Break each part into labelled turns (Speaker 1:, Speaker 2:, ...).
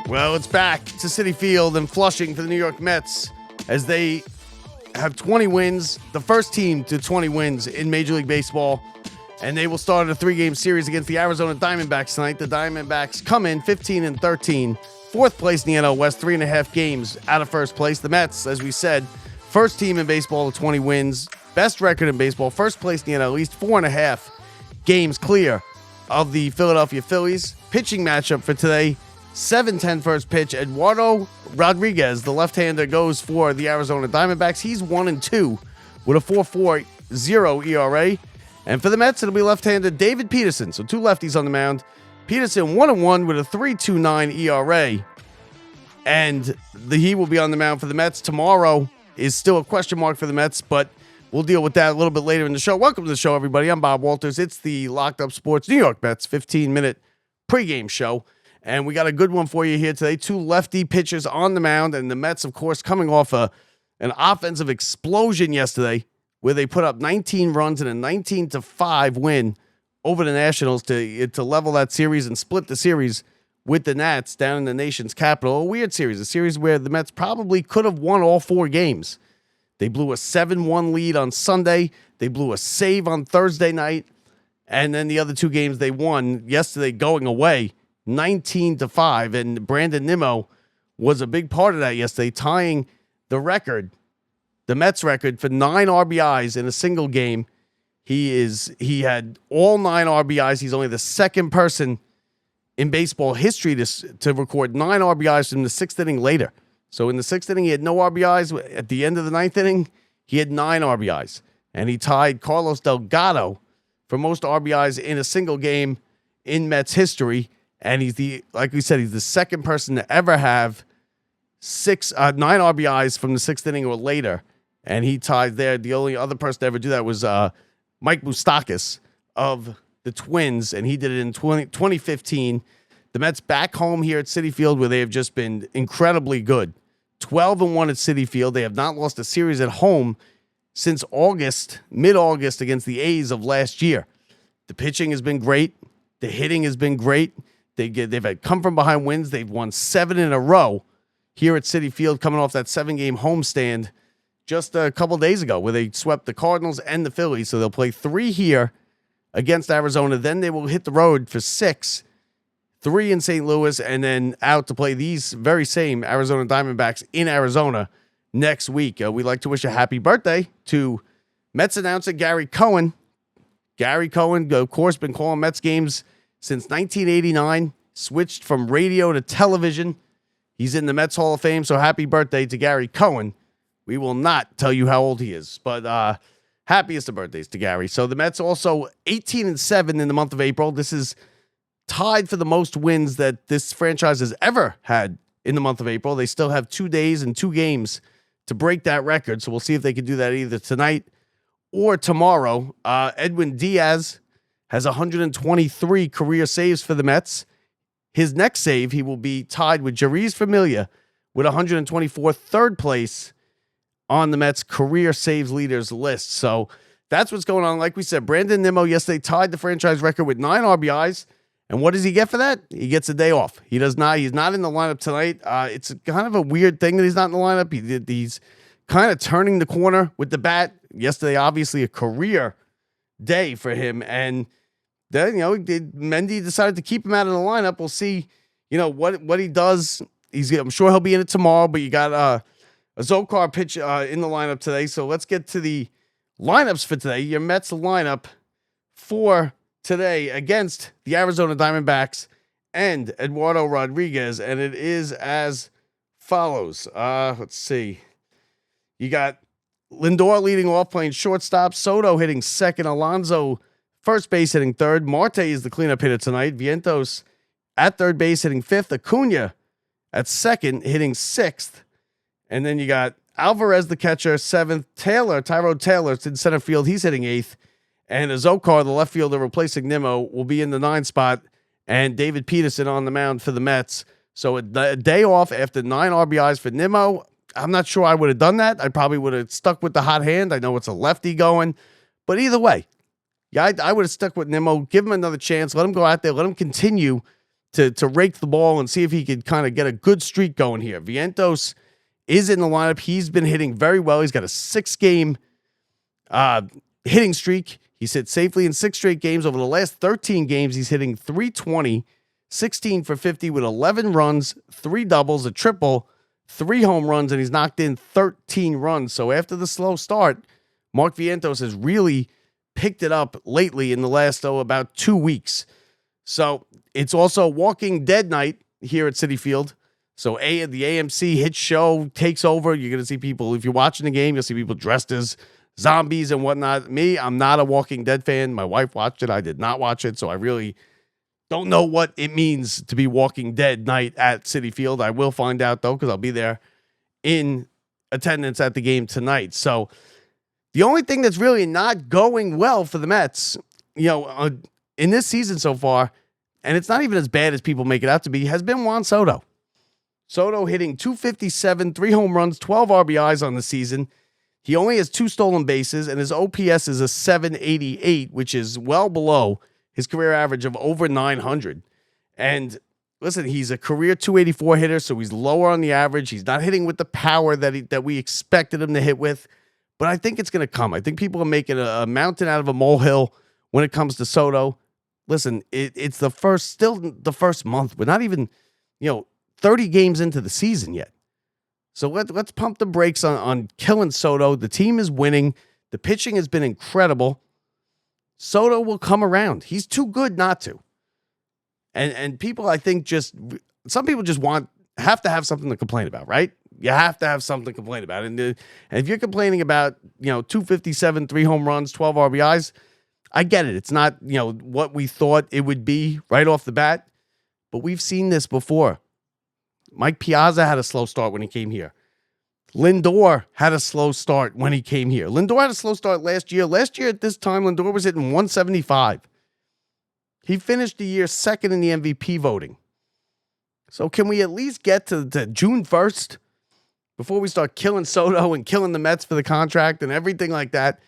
Speaker 1: Well, it's back to Citi Field in Flushing for the New York Mets as they have 20 wins, the first team to 20 wins in Major League Baseball, and they will start a 3-game series against the Arizona Diamondbacks tonight. The Diamondbacks come in 15-13, fourth place in the NL West, 3.5 games out of first place. The Mets, as we said, first team in baseball to 20 wins, best record in baseball, first place in the NL East, 4.5 games clear of the Philadelphia Phillies. Pitching matchup for today, 7:10 first pitch. Eduardo Rodriguez, the left-hander, goes for the Arizona Diamondbacks. He's 1-2 with a 4.40 ERA. And for the Mets, it'll be left-hander David Peterson. So two lefties on the mound. Peterson 1-1 with a 3.29 ERA. And he will be on the mound for the Mets. Tomorrow is still a question mark for the Mets, but we'll deal with that a little bit later in the show. Welcome to the show, everybody. I'm Bob Walters. It's the Locked Up Sports New York Mets 15-minute pregame show. And we got a good one for you here today. Two lefty pitchers on the mound, and the Mets, of course, coming off an offensive explosion yesterday where they put up 19 runs in a 19-5 win over the Nationals to level that series and split the series with the Nats down in the nation's capital. A weird series, a series where the Mets probably could have won all 4 games. They blew a 7-1 lead on Sunday. They blew a save on Thursday night. And then the other 2 games they won yesterday going away, 19-5, and Brandon Nimmo was a big part of that yesterday, tying the record, the Mets record for 9 RBIs in a single game. He had all 9 RBIs. He's only the second person in baseball history to record 9 RBIs from the 6th inning later. So in the 6th inning, he had no RBIs. At the end of the 9th inning, he had 9 RBIs, and he tied Carlos Delgado for most RBIs in a single game in Mets history. And like we said, he's the second person to ever have 9 RBIs from the 6th inning or later. And he tied there. The only other person to ever do that was Mike Moustakas of the Twins, and he did it in 2015. The Mets back home here at Citi Field, where they have just been incredibly good. 12-1 at Citi Field. They have not lost a series at home since mid-August against the A's of last year. The pitching has been great. The hitting has been great. They've had come from behind wins. They've won 7 in a row here at Citi Field, coming off that 7-game homestand just a couple days ago, where they swept the Cardinals and the Phillies. So they'll play 3 here against Arizona. Then they will hit the road for 6, 3 in St. Louis, and then out to play these very same Arizona Diamondbacks in Arizona next week. We'd like to wish a happy birthday to Mets announcer Gary Cohen. Gary Cohen, of course, been calling Mets games since 1989, switched from radio to television. He's in the Mets Hall of Fame, so happy birthday to Gary Cohen. We will not tell you how old he is, but happiest of birthdays to Gary. So the Mets also 18-7 in the month of April. This is tied for the most wins that this franchise has ever had in the month of April. They still have 2 days and 2 games to break that record, so we'll see if they can do that either tonight or tomorrow. Edwin Diaz has 123 career saves for the Mets. His next save, he will be tied with Jeurys Familia with 124, third place on the Mets career saves leaders list. So that's what's going on. Like we said, Brandon Nimmo yesterday tied the franchise record with 9 RBIs. And what does he get for that? He gets a day off. He does not. He's not in the lineup tonight. It's kind of a weird thing that he's not in the lineup. He's kind of turning the corner with the bat. Yesterday, obviously a career day for him. And then, Mendy decided to keep him out of the lineup. We'll see, what he does. I'm sure he'll be in it tomorrow, but you got a Zokar pitch in the lineup today. So let's get to the lineups for today. Your Mets lineup for today against the Arizona Diamondbacks and Eduardo Rodriguez. And it is as follows. Let's see. You got Lindor leading off, playing shortstop. Soto hitting second. Alonso first base hitting third. Marte is the cleanup hitter tonight. Vientos at third base hitting fifth. Acuna at second hitting sixth. And then you got Alvarez, the catcher, seventh. Tyrod Taylor in center field. He's hitting eighth. And Zokar, the left fielder replacing Nimmo, will be in the 9th spot. And David Peterson on the mound for the Mets. So a day off after 9 RBIs for Nimmo. I'm not sure I would have done that. I probably would have stuck with the hot hand. I know it's a lefty going. But either way, Yeah, I would have stuck with Nimmo. Give him another chance. Let him go out there. Let him continue to rake the ball and see if he could kind of get a good streak going here. Vientos is in the lineup. He's been hitting very well. He's got a 6-game hitting streak. He's hit safely in 6 straight games. Over the last 13 games, he's hitting .320, 16 for 50 with 11 runs, 3 doubles, a triple, 3 home runs, and he's knocked in 13 runs. So after the slow start, Mark Vientos has really picked it up lately in the last, about 2 weeks. So it's also Walking Dead night here at Citi Field. So the AMC hit show takes over. You're going to see people, if you're watching the game, you'll see people dressed as zombies and whatnot. Me, I'm not a Walking Dead fan. My wife watched it. I did not watch it. So I really don't know what it means to be Walking Dead night at Citi Field. I will find out, though, because I'll be there in attendance at the game tonight. So the only thing that's really not going well for the Mets, in this season so far, and it's not even as bad as people make it out to be, has been Juan Soto. Soto hitting .257, 3 home runs, 12 RBIs on the season. He only has 2 stolen bases, and his OPS is a .788, which is well below his career average of over 900. And listen, he's a career .284 hitter, so he's lower on the average. He's not hitting with the power that we expected him to hit with. But I think it's going to come. I think people are making a mountain out of a molehill when it comes to Soto. Listen, it's the first month. We're not even, 30 games into the season yet. So let's pump the brakes on killing Soto. The team is winning. The pitching has been incredible. Soto will come around. He's too good not to. And people, I think, some people just have to have something to complain about, right? You have to have something to complain about. And if you're complaining about, 257, 3 home runs, 12 RBIs, I get it. It's not, what we thought it would be right off the bat. But we've seen this before. Mike Piazza had a slow start when he came here. Lindor had a slow start when he came here. Lindor had a slow start last year. Last year at this time, Lindor was hitting 175. He finished the year second in the MVP voting. So can we at least get to June 1st before we start killing Soto and killing the Mets for the contract and everything like that?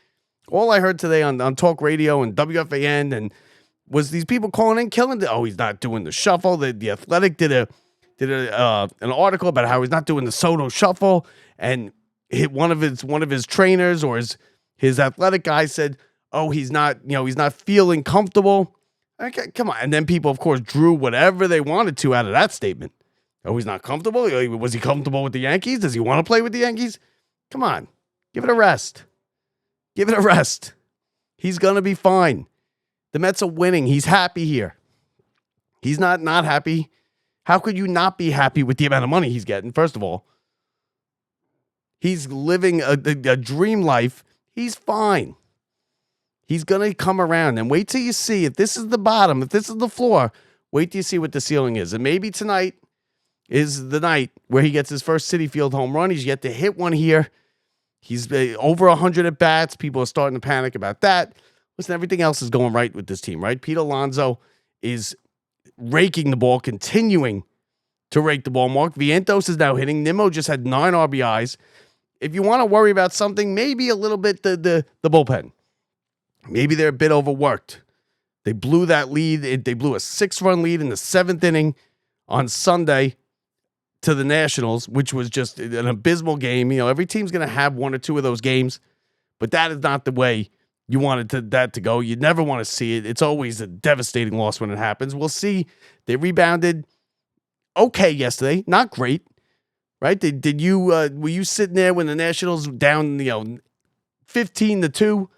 Speaker 1: All I heard today on talk radio and WFAN and was these people calling in, killing he's not doing the shuffle. The Athletic did an article about how he's not doing the Soto shuffle, and hit one of his trainers or his athletic guy said, he's not feeling comfortable. Okay, come on. And then people, of course, drew whatever they wanted to out of that statement. He's not comfortable. Was he comfortable with the Yankees? Does he want to play with the Yankees? Come on, give it a rest. Give it a rest. He's gonna be fine. The Mets are winning. He's happy here. He's not happy. How could you not be happy with the amount of money he's getting? First of all, he's living a dream life. He's fine. He's going to come around, and wait till you see if this is the bottom, if this is the floor, wait till you see what the ceiling is. And maybe tonight is the night where he gets his first Citi Field home run. He's yet to hit one here. He's over 100 at bats. People are starting to panic about that. Listen, everything else is going right with this team, right? Pete Alonso is raking the ball, continuing to rake the ball. Mark Vientos is now hitting. Nimmo just had 9 RBIs. If you want to worry about something, maybe a little bit the bullpen. Maybe they're a bit overworked. They blew that lead. They blew a 6-run lead in the 7th inning on Sunday to the Nationals, which was just an abysmal game. Every team's going to have 1 or 2 of those games, but that is not the way you wanted that to go. You never want to see it. It's always a devastating loss when it happens. We'll see. They rebounded okay yesterday. Not great, right? Did you were you sitting there when the Nationals down 15-2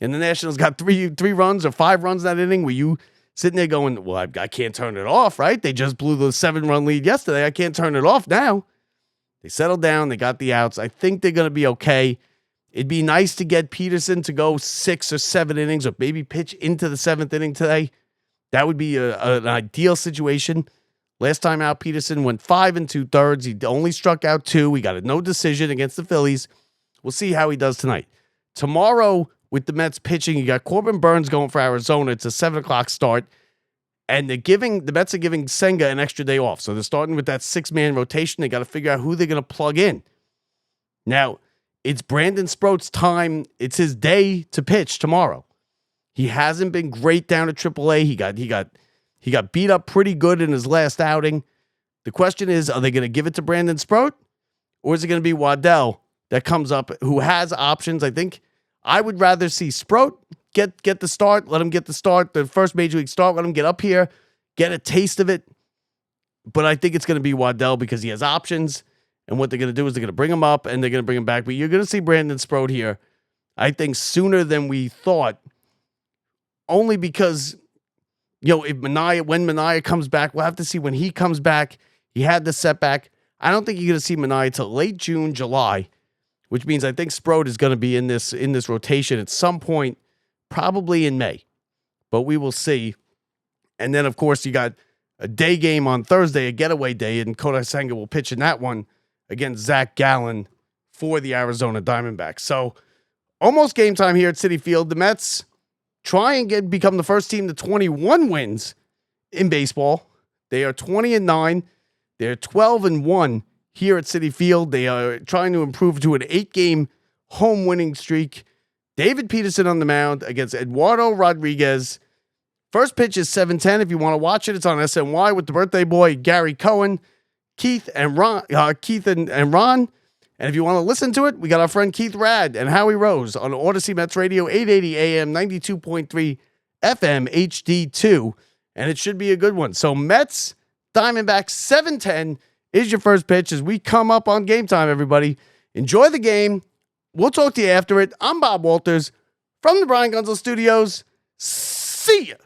Speaker 1: and the Nationals got 3 runs or 5 runs that inning? Were you sitting there going, well, I can't turn it off, right? They just blew the 7-run lead yesterday. I can't turn it off now. They settled down. They got the outs. I think they're going to be okay. It'd be nice to get Peterson to go 6 or 7 innings or maybe pitch into the 7th inning today. That would be an ideal situation. Last time out, Peterson went 5 2/3. He only struck out 2. He got a no decision against the Phillies. We'll see how he does tonight. Tomorrow, with the Mets pitching, you got Corbin Burns going for Arizona. It's a 7 o'clock start. And the Mets are giving Senga an extra day off. So they're starting with that 6-man rotation. They got to figure out who they're going to plug in. Now, it's Brandon Sproat's time. It's his day to pitch tomorrow. He hasn't been great down at AAA. He got beat up pretty good in his last outing. The question is, are they going to give it to Brandon Sproat, or is it going to be Waddell that comes up who has options? I think I would rather see Sproat get the start, let him get the start, the first major league start, let him get up here, get a taste of it. But I think it's going to be Waddell because he has options. And what they're going to do is they're going to bring him up and they're going to bring him back. But you're going to see Brandon Sproat here, I think, sooner than we thought. Only because, if when Manaea comes back, we'll have to see when he comes back. He had the setback. I don't think you're going to see Manaea till late June, July, which means I think Sproat is going to be in this rotation at some point, probably in May. But we will see. And then, of course, you got a day game on Thursday, a getaway day, and Kodai Senga will pitch in that one against Zach Gallen for the Arizona Diamondbacks. So almost game time here at Citi Field. The Mets try and become the first team to 21 wins in baseball. They are 20-9. They're 12-1 here at Citi Field. They are trying to improve to an 8-game home winning streak. David Peterson on the mound against Eduardo Rodriguez. First pitch is 7:10. If you want to watch it, it's on SNY with the birthday boy Gary Cohen, Keith and Ron. And if you want to listen to it, we got our friend Keith Rad and Howie Rose on Odyssey Mets Radio, 880 AM, 92.3 FM, HD2. And it should be a good one. So Mets, Diamondbacks, 7:10 is your first pitch as we come up on game time, everybody. Enjoy the game. We'll talk to you after it. I'm Bob Walters from the Brian Gunzel Studios. See ya.